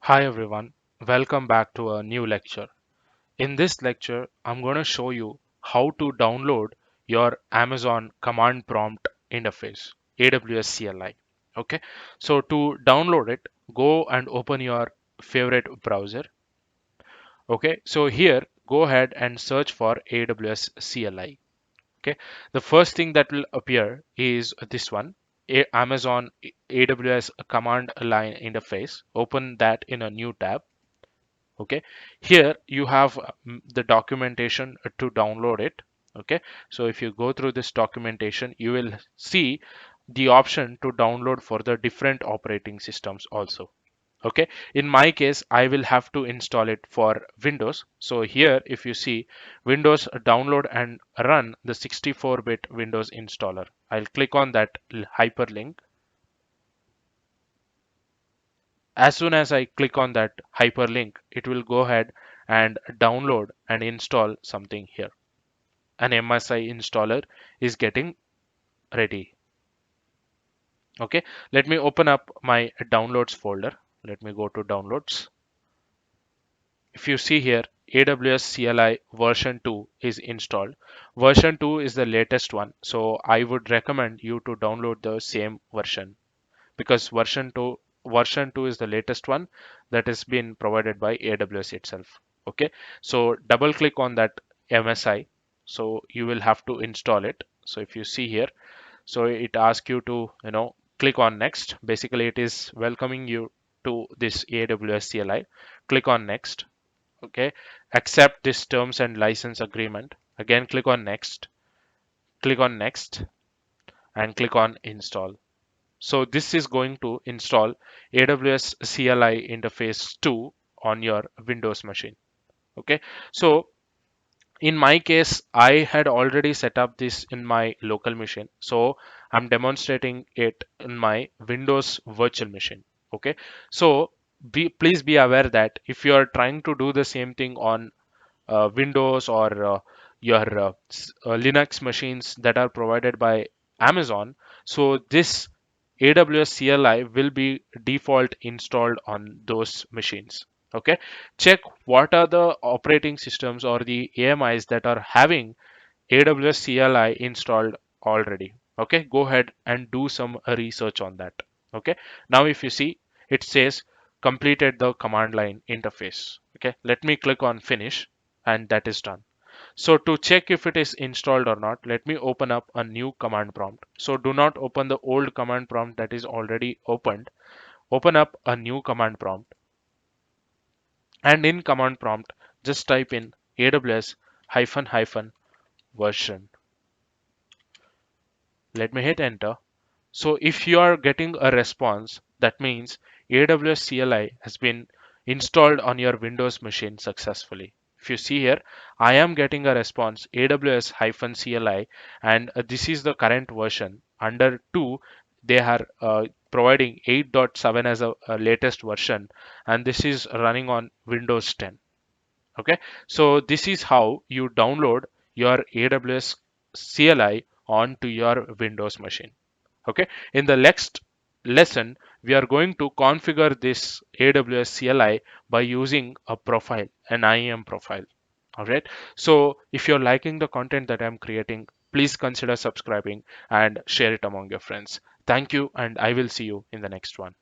Hi everyone, welcome back to a new lecture. In this lecture, I'm going to show you how to download your Amazon command prompt interface, AWS CLI. Okay, so to download it, go and open your favorite browser. Okay, so here go ahead and search for AWS CLI. Okay, the first thing that will appear is this one, Amazon AWS command line interface. Open that in a new tab. Okay, here you have the documentation to download it. Okay, so if you go through this documentation, you will see the option to download for the different operating systems also. Okay, in my case I will have to install it for Windows. So here if you see Windows, download and run the 64-bit Windows installer, I'll click on that hyperlink. As soon as I click on that hyperlink, it will go ahead and download and install something here. An MSI installer is getting ready. Okay, let me open up my downloads folder. Let me go to downloads. If you see here, AWS CLI version 2 is installed. Version 2 is the latest one, so I would recommend you to download the same version, because version 2 is the latest one that has been provided by AWS itself. Okay, so double click on that MSI, so you will have to install it. So if you see here, so it asks you to click on next. Basically it is welcoming you to this AWS CLI. Click on next. Okay, accept this terms and license agreement. Again click on next, click on next, and click on install. So this is going to install AWS CLI interface 2 on your Windows machine. Okay, so in my case, I had already set up this in my local machine. So I'm demonstrating it in my Windows virtual machine. Okay, so please be aware that if you are trying to do the same thing on Windows or your Linux machines that are provided by Amazon, so this AWS CLI will be default installed on those machines. Okay, check what are the operating systems or the AMIs that are having AWS CLI installed already. Okay, go ahead and do some research on that. Okay, now if you see, it says completed the command line interface. Okay, let me click on finish, and that is done. So to check if it is installed or not, let me open up a new command prompt. So do not open the old command prompt that is already opened. Open up a new command prompt, and in command prompt just type in AWS hyphen hyphen version. Let me hit enter. So if you are getting a response, that means AWS CLI has been installed on your Windows machine successfully. If you see here, I am getting a response AWS-CLI, and this is the current version. Under 2, they are providing 8.7 as a latest version, and this is running on Windows 10. Okay, so this is how you download your AWS CLI onto your Windows machine. Okay, in the next lesson we are going to configure this AWS CLI by using a profile, an IAM profile. All right, so if you're liking the content that I'm creating, please consider subscribing and share it among your friends. Thank you, and I will see you in the next one.